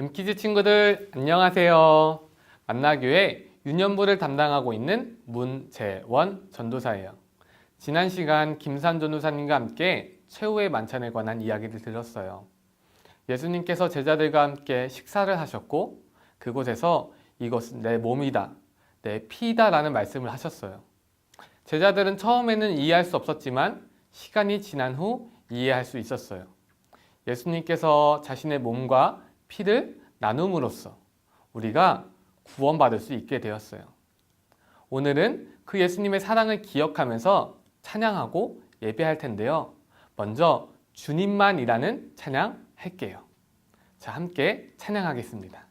엠키즈 친구들 안녕하세요. 만나교회 유년부를 담당하고 있는 문재원 전도사예요. 지난 시간 김산 전도사님과 함께 최후의 만찬에 관한 이야기를 들었어요. 예수님께서 제자들과 함께 식사를 하셨고 그곳에서 이것은 내 몸이다, 내 피다 라는 말씀을 하셨어요. 제자들은 처음에는 이해할 수 없었지만 시간이 지난 후 이해할 수 있었어요. 예수님께서 자신의 몸과 피를 나눔으로써 우리가 구원받을 수 있게 되었어요. 오늘은 그 예수님의 사랑을 기억하면서 찬양하고 예배할 텐데요. 먼저 주님만이라는 찬양 할게요. 자, 함께 찬양하겠습니다.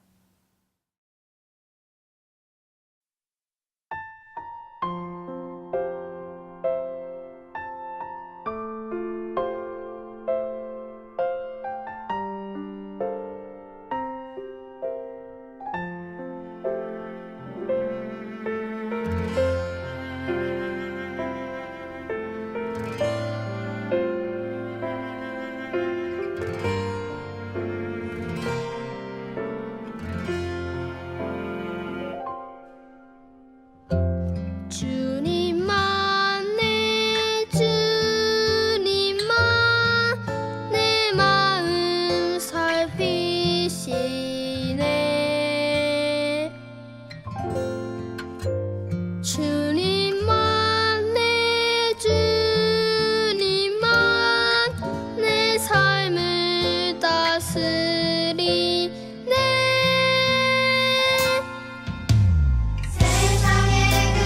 세상의 그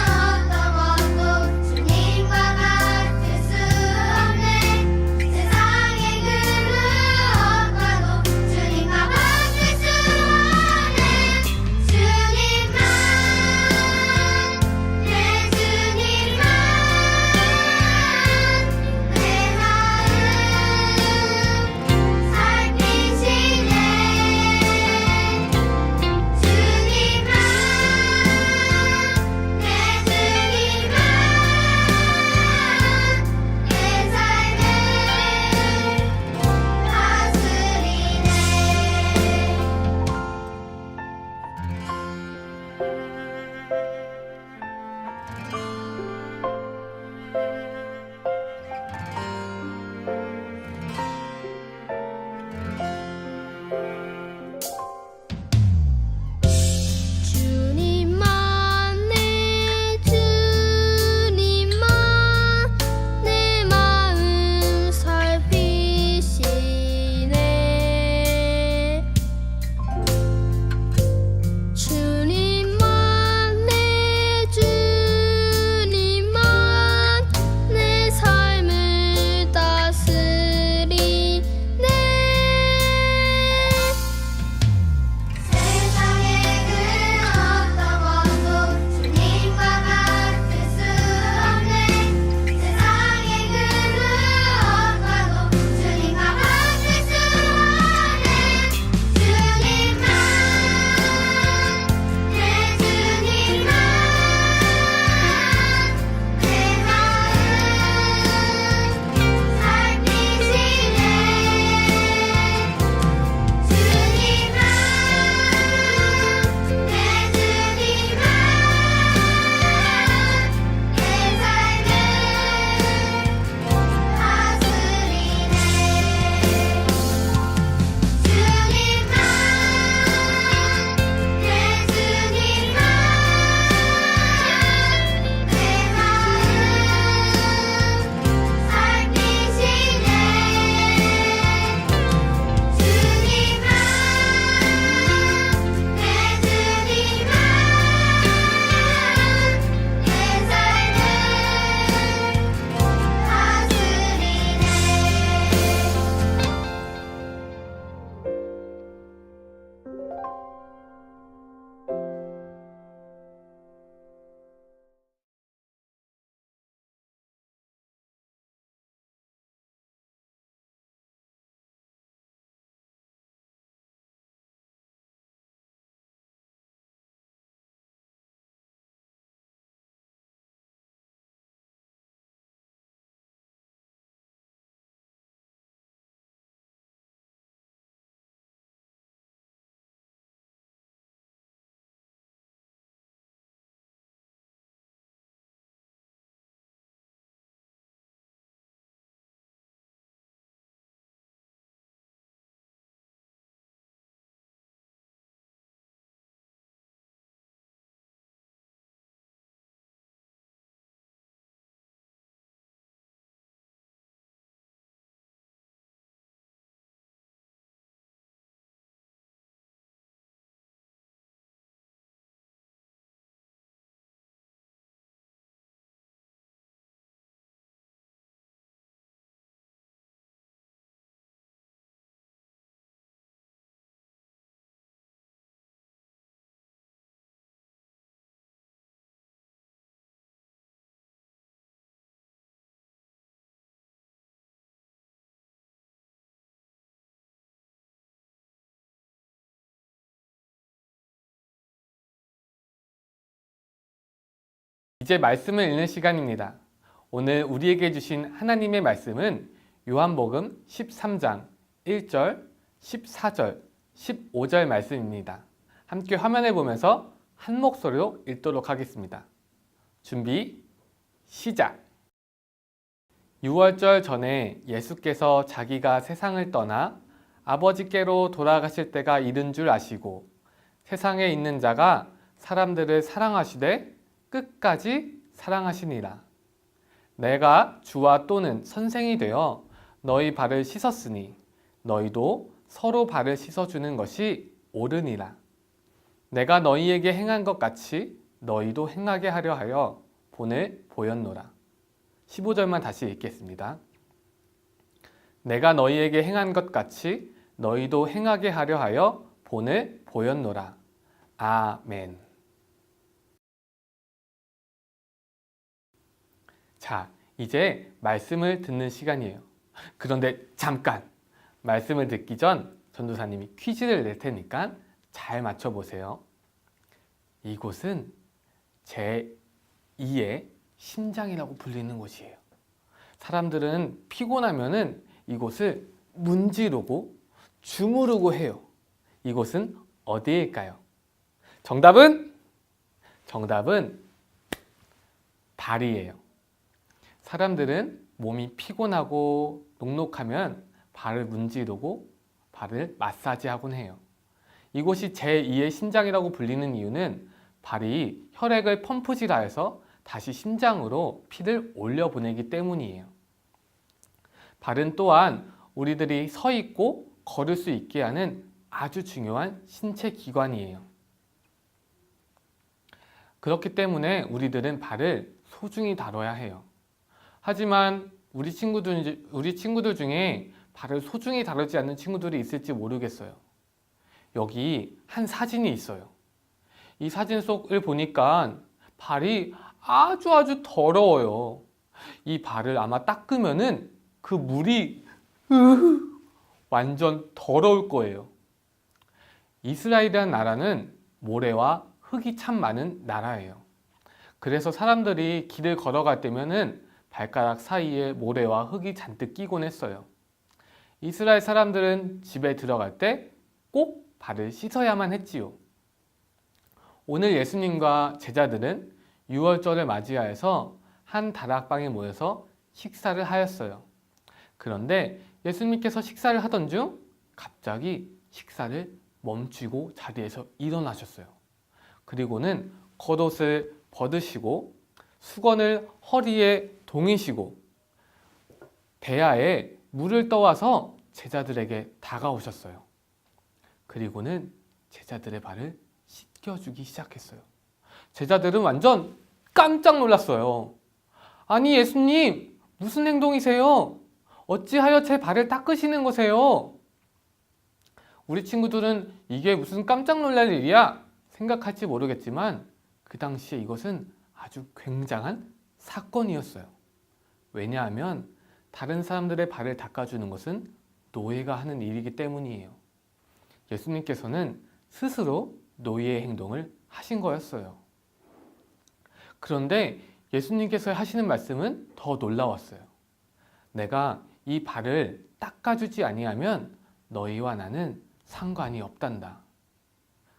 어떤 것도 주님과 같을 이제 말씀을 읽는 시간입니다. 오늘 우리에게 주신 하나님의 말씀은 요한복음 13장 1절, 14절, 15절 말씀입니다. 함께 화면을 보면서 한 목소리로 읽도록 하겠습니다. 준비, 시작! 6월절 전에 예수께서 자기가 세상을 떠나 아버지께로 돌아가실 때가 이른 줄 아시고 세상에 있는 자가 사람들을 사랑하시되 끝까지 사랑하시니라. 내가 주와 또는 선생이 되어 너희 발을 씻었으니 너희도 서로 발을 씻어주는 것이 옳으니라. 내가 너희에게 행한 것 같이 너희도 행하게 하려 하여 본을 보였노라. 15절만 다시 읽겠습니다. 내가 너희에게 행한 것 같이 너희도 행하게 하려 하여 본을 보였노라. 아멘. 자, 이제 말씀을 듣는 시간이에요. 그런데 잠깐! 말씀을 듣기 전 전도사님이 퀴즈를 낼 테니까 잘 맞춰보세요. 이곳은 제2의 심장이라고 불리는 곳이에요. 사람들은 피곤하면은 이곳을 문지르고 주무르고 해요. 이곳은 어디일까요? 정답은 발이에요. 사람들은 몸이 피곤하고 녹록하면 발을 문지르고 발을 마사지하곤 해요. 이곳이 제2의 심장이라고 불리는 이유는 발이 혈액을 펌프질하여서 다시 심장으로 피를 올려보내기 때문이에요. 발은 또한 우리들이 서 있고 걸을 수 있게 하는 아주 중요한 신체 기관이에요. 그렇기 때문에 우리들은 발을 소중히 다뤄야 해요. 하지만 우리 친구들 중에 발을 소중히 다루지 않는 친구들이 있을지 모르겠어요. 여기 한 사진이 있어요. 이 사진 속을 보니까 발이 아주 더러워요. 이 발을 아마 닦으면은 그 물이 완전 더러울 거예요. 이스라엘이라는 나라는 모래와 흙이 참 많은 나라예요. 그래서 사람들이 길을 걸어갈 때면은 발가락 사이에 모래와 흙이 잔뜩 끼곤 했어요. 이스라엘 사람들은 집에 들어갈 때 꼭 발을 씻어야만 했지요. 오늘 예수님과 제자들은 6월절을 맞이하여서 한 다락방에 모여서 식사를 하였어요. 그런데 예수님께서 식사를 하던 중 갑자기 식사를 멈추고 자리에서 일어나셨어요. 그리고는 겉옷을 벗으시고 수건을 허리에 동이시고 대야에 물을 떠와서 제자들에게 다가오셨어요. 그리고는 제자들의 발을 씻겨주기 시작했어요. 제자들은 완전 깜짝 놀랐어요. 아니 예수님, 무슨 행동이세요? 어찌하여 제 발을 닦으시는 거세요? 우리 친구들은 이게 무슨 깜짝 놀랄 일이야? 생각할지 모르겠지만 그 당시에 이것은 아주 굉장한 사건이었어요. 왜냐하면 다른 사람들의 발을 닦아주는 것은 노예가 하는 일이기 때문이에요. 예수님께서는 스스로 노예의 행동을 하신 거였어요. 그런데 예수님께서 하시는 말씀은 더 놀라웠어요. 내가 이 발을 닦아주지 아니하면 너희와 나는 상관이 없단다.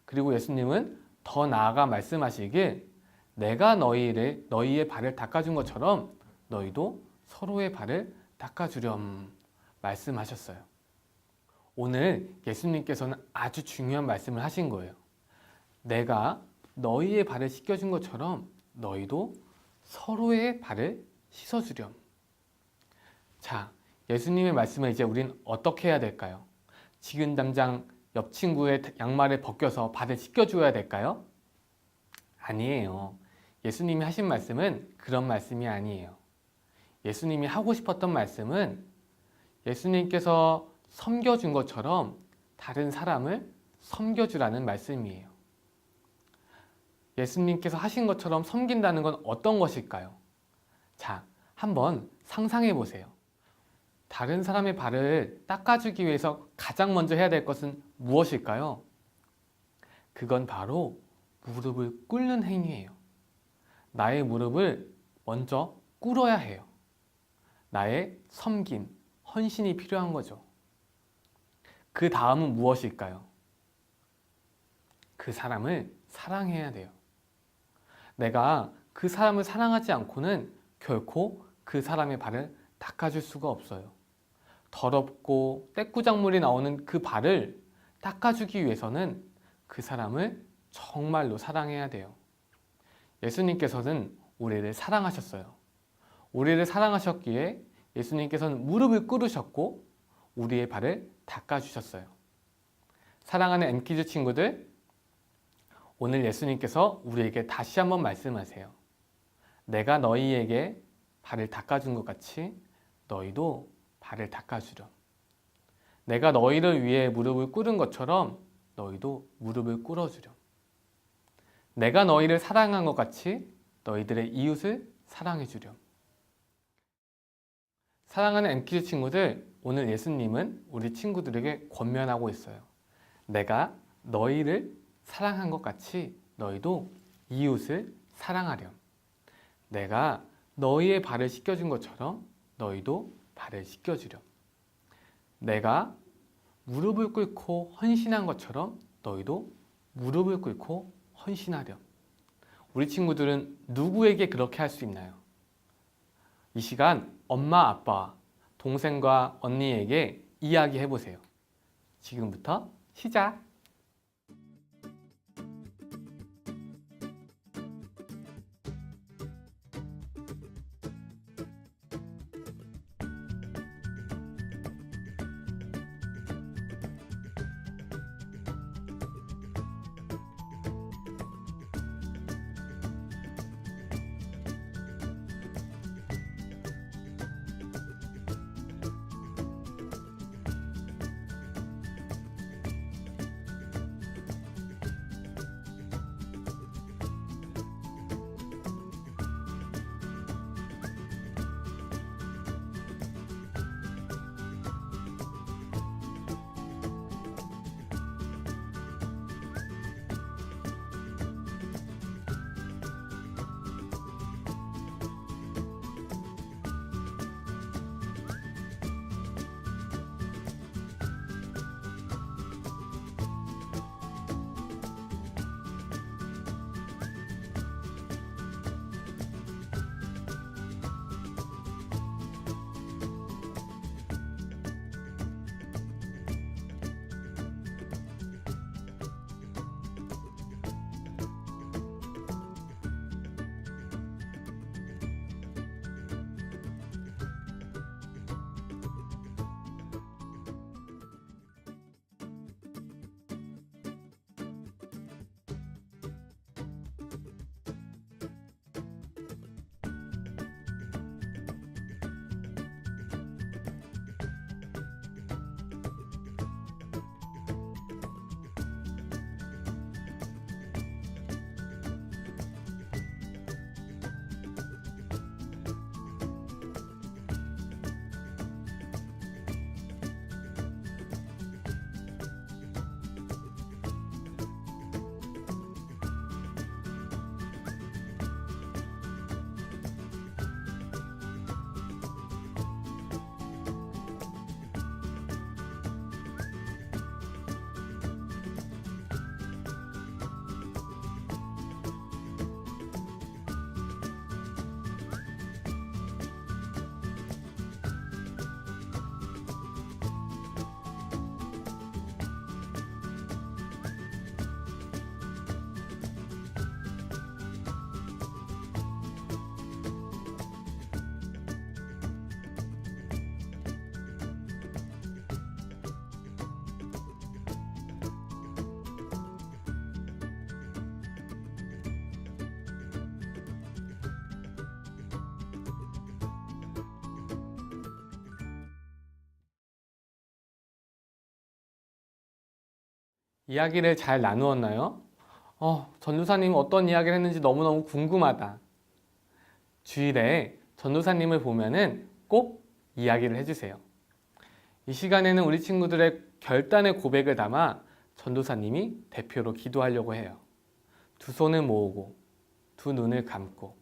그리고 예수님은 더 나아가 말씀하시길 내가 너희의 발을 닦아준 것처럼 너희도 서로의 발을 닦아주렴 말씀하셨어요. 오늘 예수님께서는 아주 중요한 말씀을 하신 거예요. 내가 너희의 발을 씻겨준 것처럼 너희도 서로의 발을 씻어주렴. 자, 예수님의 말씀을 이제 우린 어떻게 해야 될까요? 지금 당장 옆 친구의 양말을 벗겨서 발을 씻겨줘야 될까요? 아니에요. 예수님이 하신 말씀은 그런 말씀이 아니에요. 예수님이 하고 싶었던 말씀은 예수님께서 섬겨준 것처럼 다른 사람을 섬겨주라는 말씀이에요. 예수님께서 하신 것처럼 섬긴다는 건 어떤 것일까요? 자, 한번 상상해 보세요. 다른 사람의 발을 닦아주기 위해서 가장 먼저 해야 될 것은 무엇일까요? 그건 바로 무릎을 꿇는 행위예요. 나의 무릎을 먼저 꿇어야 해요. 나의 섬김, 헌신이 필요한 거죠. 그 다음은 무엇일까요? 그 사람을 사랑해야 돼요. 내가 그 사람을 사랑하지 않고는 결코 그 사람의 발을 닦아줄 수가 없어요. 더럽고 떼꾸작물이 나오는 그 발을 닦아주기 위해서는 그 사람을 정말로 사랑해야 돼요. 예수님께서는 우리를 사랑하셨어요. 우리를 사랑하셨기에 예수님께서는 무릎을 꿇으셨고 우리의 발을 닦아주셨어요. 사랑하는 엠키즈 친구들, 오늘 예수님께서 우리에게 다시 한번 말씀하세요. 내가 너희에게 발을 닦아준 것 같이 너희도 발을 닦아주렴. 내가 너희를 위해 무릎을 꿇은 것처럼 너희도 무릎을 꿇어주렴. 내가 너희를 사랑한 것 같이 너희들의 이웃을 사랑해주렴. 사랑하는 엠키즈 친구들, 오늘 예수님은 우리 친구들에게 권면하고 있어요. 내가 너희를 사랑한 것 같이 너희도 이웃을 사랑하렴. 내가 너희의 발을 씻겨준 것처럼 너희도 발을 씻겨주렴. 내가 무릎을 꿇고 헌신한 것처럼 너희도 무릎을 꿇고 헌신하렴. 우리 친구들은 누구에게 그렇게 할 수 있나요? 이 시간 엄마, 아빠, 동생과 언니에게 이야기해 보세요. 지금부터 시작! 이야기를 잘 나누었나요? 전도사님 어떤 이야기를 했는지 너무너무 궁금하다. 주일에 전도사님을 보면은 꼭 이야기를 해주세요. 이 시간에는 우리 친구들의 결단의 고백을 담아 전도사님이 대표로 기도하려고 해요. 두 손을 모으고 두 눈을 감고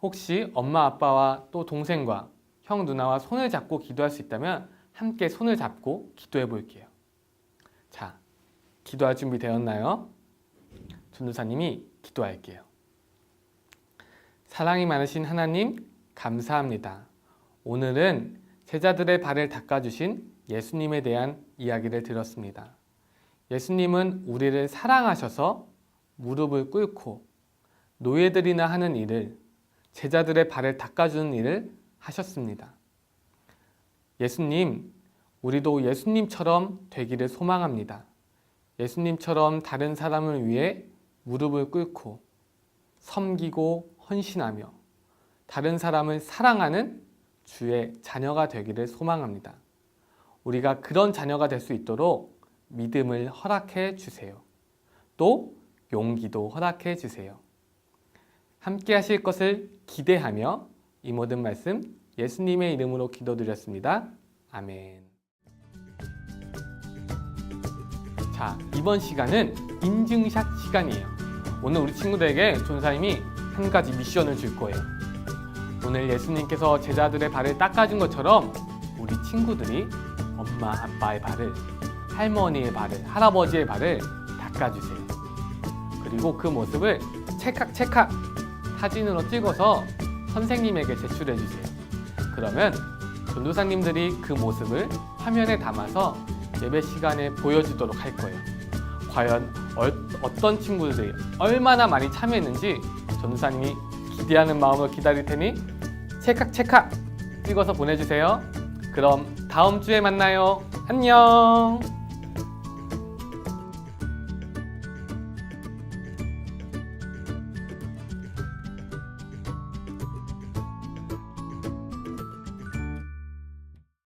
혹시 엄마 아빠와 또 동생과 형 누나와 손을 잡고 기도할 수 있다면 함께 손을 잡고 기도해 볼게요. 자, 기도할 준비 되었나요? 전도사님이 기도할게요. 사랑이 많으신 하나님, 감사합니다. 오늘은 제자들의 발을 닦아주신 예수님에 대한 이야기를 들었습니다. 예수님은 우리를 사랑하셔서 무릎을 꿇고 노예들이나 하는 일을, 제자들의 발을 닦아주는 일을 하셨습니다. 예수님, 우리도 예수님처럼 되기를 소망합니다. 예수님처럼 다른 사람을 위해 무릎을 꿇고 섬기고 헌신하며 다른 사람을 사랑하는 주의 자녀가 되기를 소망합니다. 우리가 그런 자녀가 될 수 있도록 믿음을 허락해 주세요. 또 용기도 허락해 주세요. 함께 하실 것을 기대하며 이 모든 말씀 예수님의 이름으로 기도드렸습니다. 아멘. 자, 이번 시간은 인증샷 시간이에요. 오늘 우리 친구들에게 전도사님이 한 가지 미션을 줄 거예요. 오늘 예수님께서 제자들의 발을 닦아준 것처럼 우리 친구들이 엄마 아빠의 발을, 할머니의 발을, 할아버지의 발을 닦아주세요. 그리고 그 모습을 찰칵찰칵 사진으로 찍어서 선생님에게 제출해 주세요. 그러면 전도사님들이 그 모습을 화면에 담아서 예배 시간에 보여주도록 할 거예요. 과연 어떤 친구들이 얼마나 많이 참여했는지 전도사님이 기대하는 마음으로 기다릴 테니 찰칵찰칵 찍어서 보내주세요. 그럼 다음 주에 만나요. 안녕.